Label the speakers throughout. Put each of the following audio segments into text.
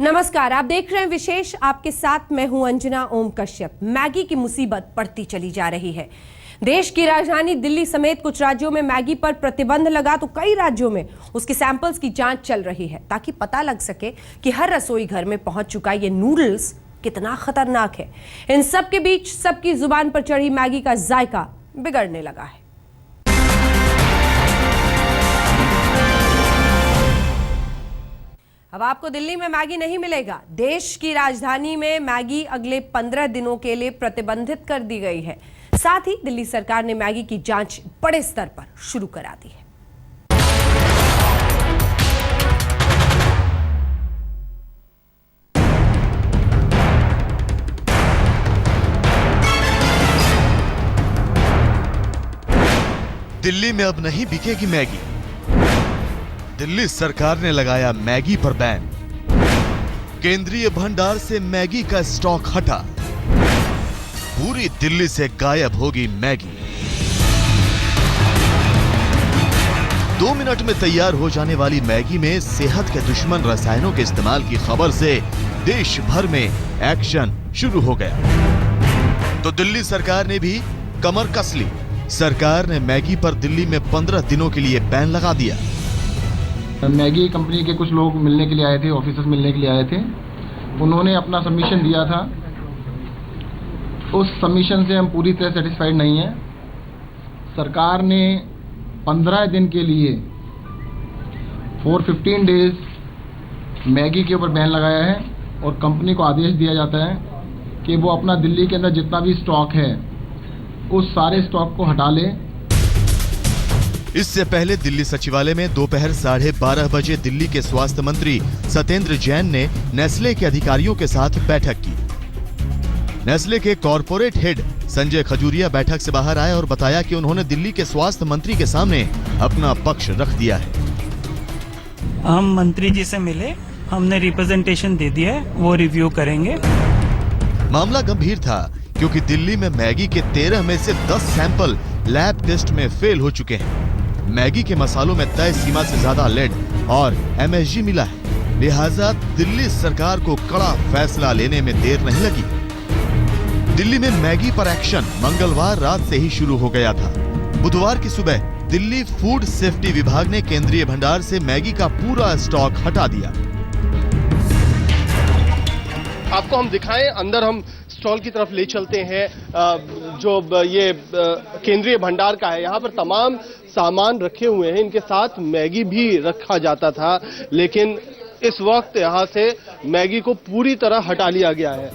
Speaker 1: नमस्कार, आप देख रहे हैं विशेष। आपके साथ मैं हूं अंजना ओम कश्यप। मैगी की मुसीबत बढ़ती चली जा रही है। देश की राजधानी दिल्ली समेत कुछ राज्यों में मैगी पर प्रतिबंध लगा तो कई राज्यों में उसके सैंपल्स की जांच चल रही है ताकि पता लग सके कि हर रसोई घर में पहुंच चुका ये नूडल्स कितना खतरनाक है। इन सब के बीच सबकी जुबान पर चढ़ी मैगी का जायका बिगड़ने लगा है। अब आपको दिल्ली में मैगी नहीं मिलेगा। देश की राजधानी में मैगी अगले 15 दिनों के लिए प्रतिबंधित कर दी गई है। साथ ही दिल्ली सरकार ने मैगी की जांच बड़े स्तर पर शुरू करा दी है।
Speaker 2: दिल्ली में अब नहीं बिकेगी मैगी। दिल्ली सरकार ने लगाया मैगी पर बैन। केंद्रीय भंडार से मैगी का स्टॉक हटा। पूरी दिल्ली से गायब होगी मैगी। 2 मिनट में तैयार हो जाने वाली मैगी में सेहत के दुश्मन रसायनों के इस्तेमाल की खबर से देश भर में एक्शन शुरू हो गया। तो दिल्ली सरकार ने भी कमर कस ली। सरकार ने मैगी पर दिल्ली में 15 दिनों के लिए बैन लगा दिया।
Speaker 3: मैगी कंपनी के कुछ लोग मिलने के लिए आए थे, ऑफिसर्स मिलने के लिए आए थे। उन्होंने अपना सबमिशन दिया था। उस सबमिशन से हम पूरी तरह सेटिस्फाइड नहीं हैं। सरकार ने 15 दिन के लिए फॉर 15 डेज मैगी के ऊपर बैन लगाया है और कंपनी को आदेश दिया जाता है कि वो अपना दिल्ली के अंदर जितना भी स्टॉक है उस सारे स्टॉक को हटा ले।
Speaker 2: इससे पहले दिल्ली सचिवालय में दोपहर 12:30 बजे दिल्ली के स्वास्थ्य मंत्री सत्येंद्र जैन ने नेस्ले के अधिकारियों के साथ बैठक की। नेस्ले के कॉरपोरेट हेड संजय खजूरिया बैठक से बाहर आए और बताया कि उन्होंने दिल्ली के स्वास्थ्य मंत्री के सामने अपना पक्ष रख दिया है।
Speaker 4: हम मंत्री जी से मिले, हमने रिप्रेजेंटेशन दे दिया है, वो रिव्यू करेंगे।
Speaker 2: मामला गंभीर था क्योंकि दिल्ली में मैगी के 13 में से 10 सैंपल लैब टेस्ट में फेल हो चुके हैं। मैगी के मसालों में तय सीमा से ज्यादा लेड और MSG मिला है। लिहाजा दिल्ली सरकार को कड़ा फैसला लेने में देर नहीं लगी। दिल्ली में मैगी पर एक्शन मंगलवार रात से ही शुरू हो गया था। बुधवार की सुबह दिल्ली फूड सेफ्टी विभाग ने केंद्रीय भंडार से मैगी का पूरा स्टॉक हटा दिया।
Speaker 5: आपको हम दिखाएं, अंदर हम स्टॉल की तरफ ले चलते हैं जो ये केंद्रीय भंडार का है। यहाँ पर तमाम सामान रखे हुए हैं। इनके साथ मैगी भी रखा जाता था, लेकिन इस वक्त यहाँ से मैगी को पूरी तरह हटा लिया गया है।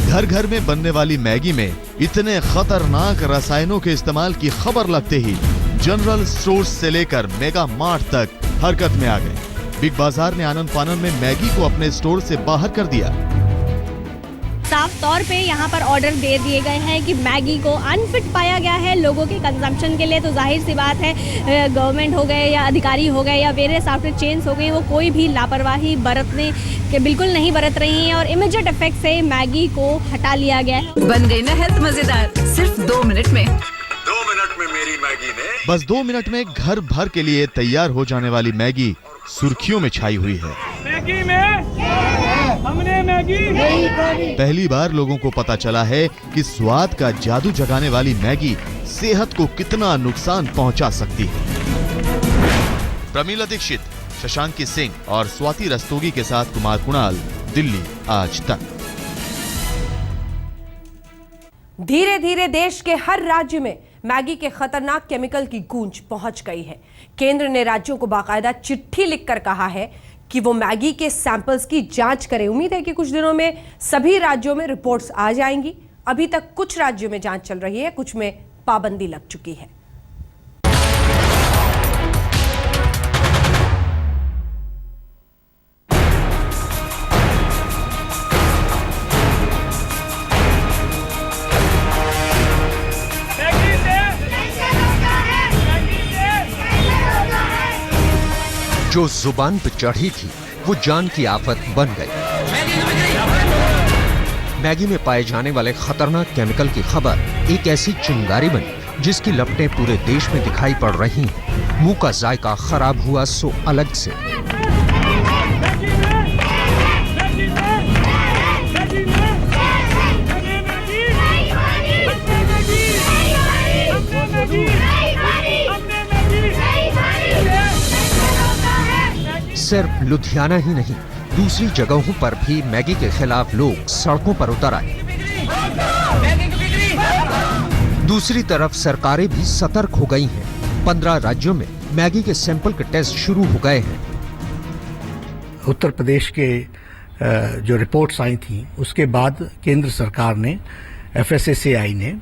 Speaker 2: घर घर में बनने वाली मैगी में इतने खतरनाक रसायनों के इस्तेमाल की खबर लगते ही जनरल स्टोर्स से लेकर मेगा मार्ट तक हरकत में आ गए। बिग बाजार ने आनन फानन में मैगी को अपने स्टोर से बाहर कर दिया।
Speaker 6: साफ तौर पे यहाँ पर ऑर्डर दे दिए गए हैं कि मैगी को अनफिट पाया गया है लोगों के कंजम्पशन के लिए। तो जाहिर सी बात है, गवर्नमेंट हो गए या अधिकारी हो गए या वेरियस आउटलेट चेन्स हो गई, वो कोई भी लापरवाही बरतने के बिल्कुल नहीं बरत रही हैं और इमीडिएट इफेक्ट से मैगी को हटा लिया गया है।
Speaker 7: बन गई ना हेल्थ मजेदार, सिर्फ 2 मिनट में।
Speaker 2: 2 मिनट में मेरी मैगी ने बस 2 मिनट में घर भर के लिए तैयार हो जाने वाली मैगी सुर्खियों में छाई हुई है।
Speaker 4: मैगी में हमने मैगी नहीं खानी।
Speaker 2: पहली बार लोगों को पता चला है कि स्वाद का जादू जगाने वाली मैगी सेहत को कितना नुकसान पहुंचा सकती है। प्रमीला दीक्षित, शशांकी सिंह और स्वाति रस्तोगी के साथ कुमार कुणाल, दिल्ली आज तक।
Speaker 1: धीरे धीरे देश के हर राज्य में मैगी के खतरनाक केमिकल की गूंज पहुंच गई है। केंद्र ने राज्यों को बाकायदा चिट्ठी लिखकर कहा है कि वो मैगी के सैंपल्स की जांच करें। उम्मीद है कि कुछ दिनों में सभी राज्यों में रिपोर्ट्स आ जाएंगी। अभी तक कुछ राज्यों में जांच चल रही है, कुछ में पाबंदी लग चुकी है।
Speaker 8: जो जुबान पे चढ़ी थी वो जान की आफत बन गई। मैगी में पाए जाने वाले खतरनाक केमिकल की खबर एक ऐसी चिंगारी बनी जिसकी लपटें पूरे देश में दिखाई पड़ रही हैं। मुंह का जायका खराब हुआ सो अलग से। सिर्फ लुधियाना ही नहीं, दूसरी जगहों पर भी मैगी के खिलाफ लोग सड़कों पर उतर आए। दूसरी तरफ सरकारें भी सतर्क हो गई हैं। 15 राज्यों में मैगी के सैंपल के टेस्ट शुरू हो गए हैं।
Speaker 9: उत्तर प्रदेश के जो रिपोर्ट्स आई थी उसके बाद केंद्र सरकार ने, FSSAI ने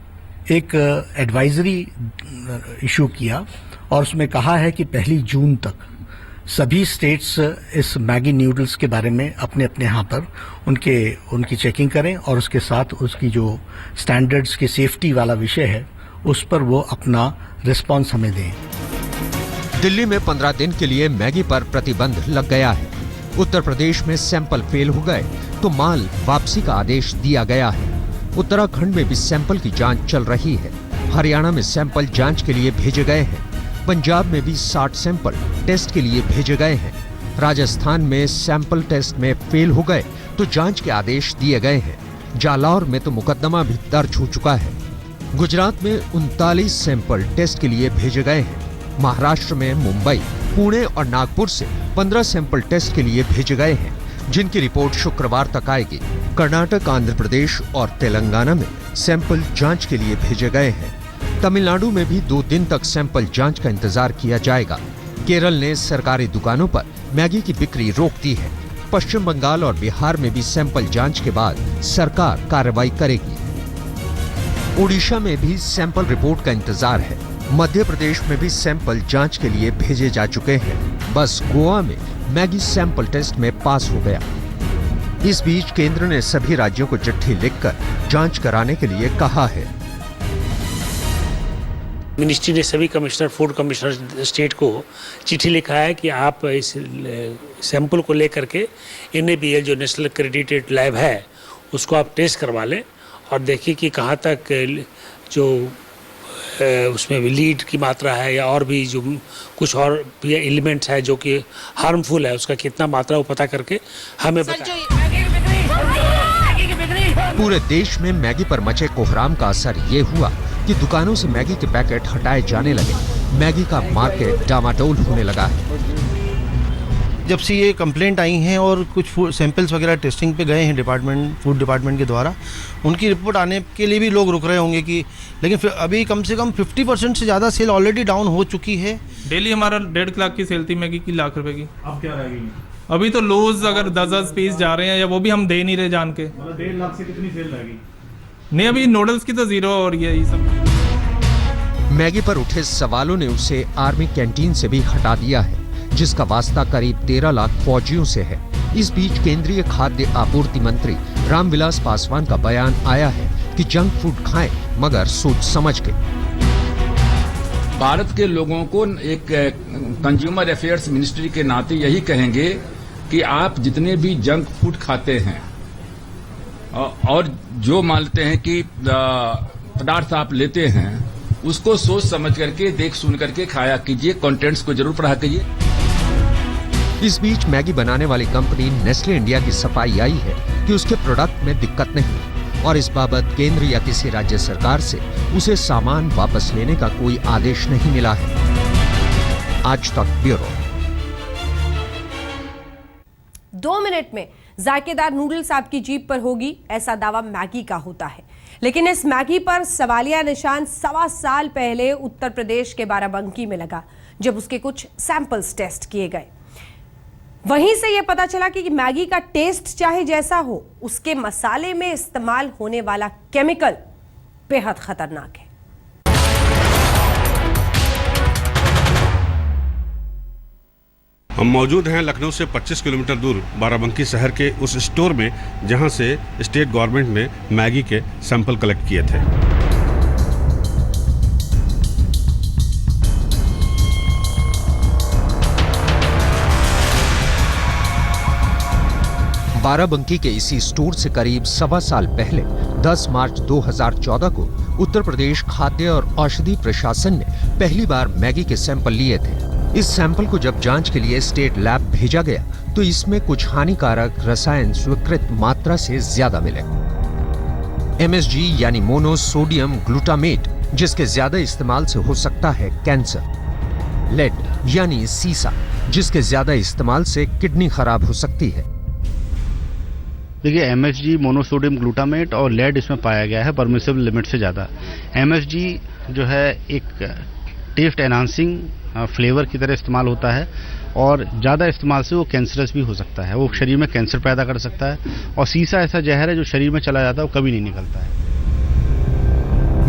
Speaker 9: एक एडवाइजरी इशू किया और उसमें कहा है कि 1 जून तक सभी स्टेट्स इस मैगी नूडल्स के बारे में अपने अपने यहाँ पर उनकी चेकिंग करें और उसके साथ उसकी जो स्टैंडर्ड्स की सेफ्टी वाला विषय है उस पर वो अपना रिस्पॉन्स हमें दें।
Speaker 8: दिल्ली में 15 दिन के लिए मैगी पर प्रतिबंध लग गया है। उत्तर प्रदेश में सैंपल फेल हो गए तो माल वापसी का आदेश दिया गया है। उत्तराखंड में भी सैंपल की जांच चल रही है। हरियाणा में सैंपल जांच के लिए भेजे गए हैं। पंजाब में भी 60 सैंपल टेस्ट के लिए भेजे गए हैं। राजस्थान में सैंपल टेस्ट में फेल हो गए तो जांच के आदेश दिए गए हैं। जालौर में तो मुकदमा भी दर्ज हो चुका है। गुजरात में 39 सैंपल टेस्ट के लिए भेजे गए हैं। महाराष्ट्र में मुंबई, पुणे और नागपुर से 15 सैंपल टेस्ट के लिए भेजे गए हैं, जिनकी रिपोर्ट शुक्रवार तक आएगी। कर्नाटक, आंध्र प्रदेश और तेलंगाना में सैंपल जांच के लिए भेजे गए हैं। तमिलनाडु में भी 2 दिन तक सैंपल जांच का इंतजार किया जाएगा। केरल ने सरकारी दुकानों पर मैगी की बिक्री रोक दी है। पश्चिम बंगाल और बिहार में भी सैंपल जांच के बाद सरकार कार्रवाई करेगी। ओडिशा में भी सैंपल रिपोर्ट का इंतजार है। मध्य प्रदेश में भी सैंपल जांच के लिए भेजे जा चुके हैं। बस गोवा में मैगी सैंपल टेस्ट में पास हो गया। इस बीच केंद्र ने सभी राज्यों को चिट्ठी लिखकर जांच कराने के लिए कहा है।
Speaker 10: मिनिस्ट्री ने सभी कमिश्नर, फूड कमिश्नर स्टेट को चिट्ठी लिखा है कि आप इस सैंपल को लेकर के NABL जो नेशनल एक्रेडिटेड लैब है उसको आप टेस्ट करवा लें और देखिए कि कहाँ तक जो उसमें लीड की मात्रा है या और भी जो कुछ और भी एलिमेंट्स है जो कि हार्मफुल है उसका कितना मात्रा वो पता करके हमें बताएं।
Speaker 8: पूरे देश में मैगी पर मचे कोहराम का असर ये हुआ कि दुकानों से मैगी के पैकेट हटाए जाने लगे। मैगी का मार्केट डामाडोल होने लगा है।
Speaker 11: जब से ये कंप्लेंट आई हैं और कुछ सैंपल्स वगैरह टेस्टिंग पे गए हैं फूड डिपार्टमेंट के द्वारा, उनकी रिपोर्ट आने के लिए भी लोग रुक रहे होंगे कि, लेकिन फिर अभी कम से कम 50% से ज़्यादा सेल ऑलरेडी डाउन हो चुकी है।
Speaker 12: डेली हमारा 1.5 लाख की सेल थी मैगी की, लाख रुपए की। अब क्या रह गई? अभी तो लूज अगर 10 पीस जा रहे हैं या वो भी हम दे नहीं रहे जान के। 1.5 लाख से कितनी सेल रहेगी? नहीं, अभी नूडल्स की तो 0 और ये सब।
Speaker 8: मैगी पर उठे सवालों ने उसे आर्मी कैंटीन से भी हटा दिया है, जिसका वास्ता करीब 13 लाख फौजियों से है। इस बीच केंद्रीय खाद्य आपूर्ति मंत्री रामविलास पासवान का बयान आया है कि जंक फूड खाएं मगर सोच समझ के।
Speaker 13: भारत के लोगों को एक कंज्यूमर अफेयर्स मिनिस्ट्री के नाते यही कहेंगे कि आप जितने भी जंक फूड खाते हैं और जो मानते हैं कि पदार्थ आप लेते हैं उसको सोच समझ करके, देख सुन करके खाया कीजिए, कंटेंट्स को जरूर पढ़ा कीजिए।
Speaker 8: इस बीच मैगी बनाने वाली कंपनी नेस्ले इंडिया की सफाई आई है कि उसके प्रोडक्ट में दिक्कत नहीं और इस बाबत केंद्र या किसी राज्य सरकार से उसे सामान वापस लेने का कोई आदेश नहीं मिला है। आज तक ब्यूरो।
Speaker 1: 2 मिनट में जायकेदार नूडल्स आपकी जीभ पर होगी, ऐसा दावा मैगी का होता है। लेकिन इस मैगी पर सवालिया निशान 1.25 साल पहले उत्तर प्रदेश के बाराबंकी में लगा, जब उसके कुछ सैंपल्स टेस्ट किए गए। वहीं से यह पता चला कि मैगी का टेस्ट चाहे जैसा हो, उसके मसाले में इस्तेमाल होने वाला केमिकल बेहद खतरनाक है।
Speaker 14: हम मौजूद हैं लखनऊ से 25 किलोमीटर दूर बाराबंकी शहर के उस स्टोर में जहां से स्टेट गवर्नमेंट ने मैगी के सैंपल कलेक्ट किए थे।
Speaker 8: बाराबंकी के इसी स्टोर से करीब 1.25 साल पहले 10 मार्च 2014 को उत्तर प्रदेश खाद्य और औषधि प्रशासन ने पहली बार मैगी के सैंपल लिए थे। इस सैंपल को जब जांच के लिए स्टेट लैब भेजा गया तो इसमें कुछ हानिकारक रसायन स्वीकृत मात्रा से ज्यादा मिले। MSG यानी मोनोसोडियम ग्लूटामेट, जिसके ज्यादा इस्तेमाल से हो सकता है कैंसर। लेड यानी सीसा, जिसके ज्यादा इस्तेमाल से किडनी खराब हो सकती है।
Speaker 15: देखिए, MSG मोनोसोडियम ग्लूटामेट और लेड इसमें पाया गया है परमिसिबल लिमिट से ज़्यादा। MSG जो है एक टेस्ट एनहांसिंग फ्लेवर की तरह इस्तेमाल होता है और ज़्यादा इस्तेमाल से वो कैंसरस भी हो सकता है, वो शरीर में कैंसर पैदा कर सकता है और सीसा ऐसा जहर है जो शरीर में चला जाता है, वो कभी नहीं निकलता है।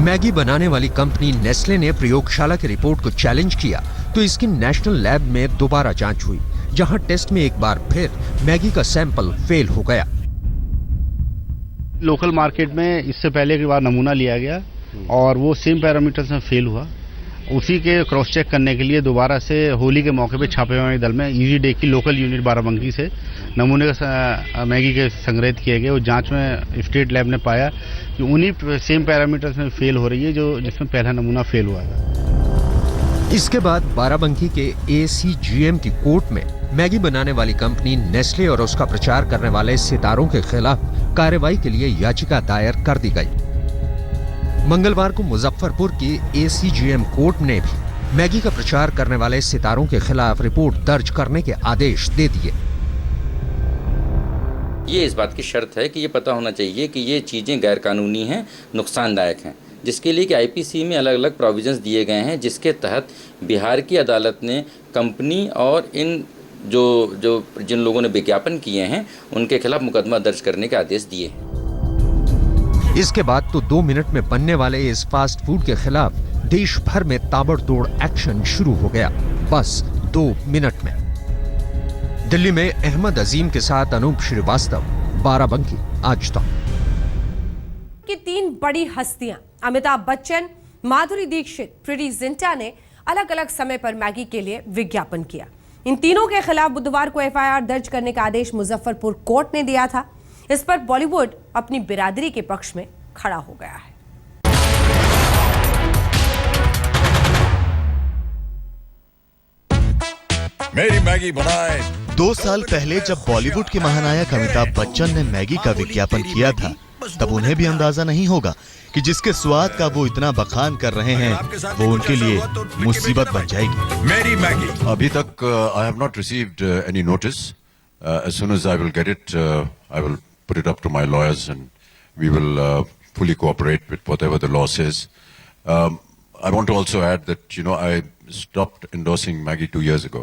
Speaker 8: मैगी बनाने वाली कंपनी नेस्ले ने प्रयोगशाला की रिपोर्ट को चैलेंज किया तो इसकी नेशनल लैब में दोबारा जांच हुई, जहां टेस्ट में एक बार फिर मैगी का सैंपल फेल हो गया।
Speaker 15: लोकल मार्केट में इससे पहले एक बार नमूना लिया गया और वो सेम पैरामीटर्स में फेल हुआ। उसी के क्रॉस चेक करने के लिए दोबारा से होली के मौके पे छापेमारी दल में इजी डे की लोकल यूनिट बाराबंकी से नमूने का मैगी के संग्रहित किए गए। वो जांच में स्टेट लैब ने पाया कि उन्हीं सेम पैरामीटर्स में फेल हो रही है जो जिसमें पहला नमूना फेल हुआ था।
Speaker 8: इसके बाद बाराबंकी के ACGM की कोर्ट में मैगी बनाने वाली कंपनी नेस्ले और उसका प्रचार करने वाले सितारों के खिलाफ कार्रवाई के लिए याचिका दायर कर दी गई। मंगलवार को मुजफ्फरपुर की ACGM कोर्ट ने भी मैगी का प्रचार करने वाले सितारों के खिलाफ रिपोर्ट दर्ज करने के आदेश दे दिए।
Speaker 16: ये इस बात की शर्त है कि ये पता होना चाहिए कि ये चीज़ें गैरकानूनी हैं, नुकसानदायक हैं, जिसके लिए कि IPC में अलग अलग प्रोविजंस दिए गए हैं, जिसके तहत बिहार की अदालत ने कंपनी और इन जिन लोगों ने विज्ञापन किए हैं उनके खिलाफ मुकदमा दर्ज करने के आदेश दिए हैं।
Speaker 8: इसके बाद तो 2 मिनट में बनने वाले इस फास्ट फूड के खिलाफ देश भर में ताबड़तोड़ एक्शन शुरू हो गया, बस 2 मिनट में। दिल्ली में अहमद अजीम के साथ अनूप श्रीवास्तव, बाराबंकी, आज तक।
Speaker 1: की 3 बड़ी हस्तियां अमिताभ बच्चन, माधुरी दीक्षित, प्रीति जिंटा ने अलग अलग समय पर मैगी के लिए विज्ञापन किया। इन तीनों के खिलाफ बुधवार को FIR दर्ज करने का आदेश मुजफ्फरपुर कोर्ट ने दिया था। इस पर बॉलीवुड अपनी बिरादरी के पक्ष में खड़ा हो गया है।
Speaker 17: मेरी मैगी बनाए।
Speaker 2: 2 साल पहले जब बॉलीवुड के महानायक अमिताभ बच्चन ने मैगी का विज्ञापन किया था, तब उन्हें भी अंदाजा नहीं होगा कि जिसके स्वाद का वो इतना बखान कर रहे हैं वो उनके लिए मुसीबत बन जाएगी।
Speaker 17: मेरी मैगी। अभी तक I have not received any notice. As soon as I will get it, I will put it up to my lawyers and we will fully cooperate with whatever the law says. I want to also add that, I stopped endorsing Maggi 2 years ago.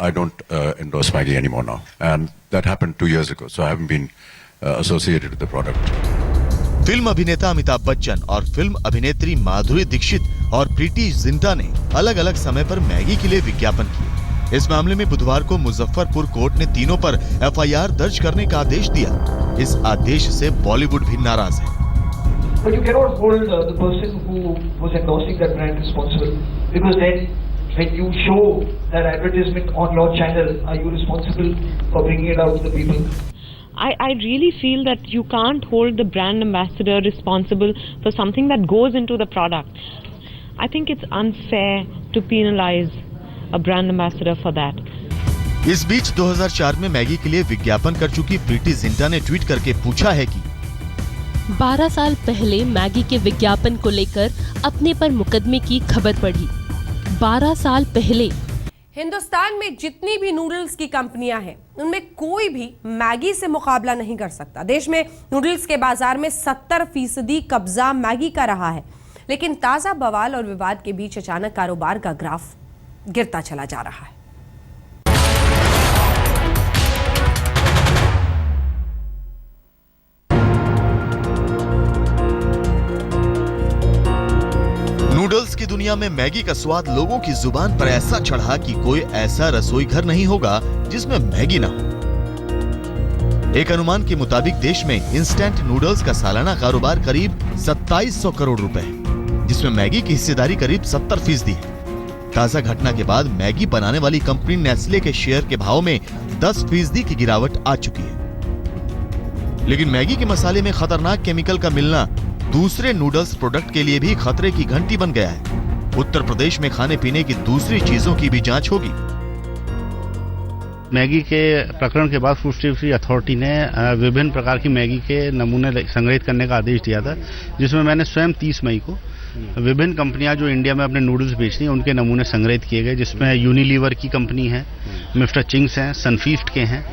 Speaker 17: I don't endorse Maggi anymore now. And that happened 2 years ago, so I haven't been associated with the product.
Speaker 2: Film अभिनेता अमिताभ बच्चन और film अभिनेत्री माधुरी दीक्षित और प्रीति जिंटा ने अलग अलग समय पर Maggi के लिए विज्ञापन किए। इस मामले में बुधवार को मुजफ्फरपुर कोर्ट ने तीनों पर FIR दर्ज करने का आदेश दिया। इस आदेश से बॉलीवुड भी नाराज है।
Speaker 18: But you cannot hold the person who was endorsing that brand responsible, because then when you show that advertisement on your channel, are you responsible for bringing it out to the people?
Speaker 19: I really feel that you can't hold the brand ambassador responsible for something that goes into the product. I think it's unfair to penalize a brand ambassador for that.
Speaker 2: इस बीच 2004 में Maggi के लिए विज्ञापन कर चुकी प्रीति जिंटा ने tweet करके पूछा है कि
Speaker 20: 12 साल पहले मैगी के विज्ञापन को लेकर अपने पर मुकदमे की खबर पड़ी। 12 साल पहले
Speaker 1: हिंदुस्तान में जितनी भी नूडल्स की कंपनियां हैं, उनमें कोई भी मैगी से मुकाबला नहीं कर सकता। देश में नूडल्स के बाजार में 70% कब्जा मैगी का रहा है, लेकिन ताजा बवाल और विवाद के बीच अचानक कारोबार का ग्राफ गिरता चला जा रहा है।
Speaker 2: नूडल्स की दुनिया में मैगी का स्वाद लोगों की जुबान पर ऐसा चढ़ा कि कोई ऐसा रसोई घर नहीं होगा जिसमें मैगी ना हो। एक अनुमान के मुताबिक देश में इंस्टेंट नूडल्स का सालाना कारोबार करीब 2700 करोड़ रुपए है, जिसमें मैगी की हिस्सेदारी करीब 70% है। ताजा घटना के बाद मैगी बनाने वाली कंपनी नेस्ले के शेयर के भाव में 10% की गिरावट आ चुकी है। लेकिन मैगी के मसाले में खतरनाक केमिकल का मिलना दूसरे नूडल्स प्रोडक्ट के लिए भी खतरे की घंटी बन गया है। उत्तर प्रदेश में खाने पीने की दूसरी चीजों की भी जांच होगी।
Speaker 15: मैगी के प्रकरण के बाद फूड सेफ्टी अथॉरिटी ने विभिन्न प्रकार की मैगी के नमूने संग्रहित करने का आदेश दिया था, जिसमें मैंने स्वयं 30 मई को विभिन्न कंपनियां जो इंडिया में अपने नूडल्स बेचती हैं उनके नमूने संग्रहित किए गए, जिसमें यूनिलीवर की कंपनी है, मिस्टर चिंग्स हैं, सनफीस्ट के हैं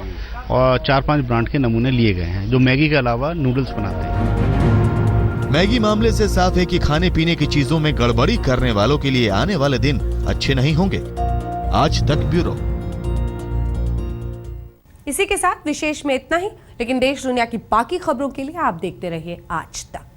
Speaker 15: और 4-5 ब्रांड के नमूने लिए गए हैं जो मैगी के अलावा नूडल्स बनाते हैं।
Speaker 2: मैगी मामले से साफ है कि खाने पीने की चीजों में गड़बड़ी करने वालों के लिए आने वाले दिन अच्छे नहीं होंगे। आज तक ब्यूरो।
Speaker 1: इसी के साथ विशेष में इतना ही, लेकिन देश दुनिया की बाकी खबरों के लिए आप देखते रहिए आज तक।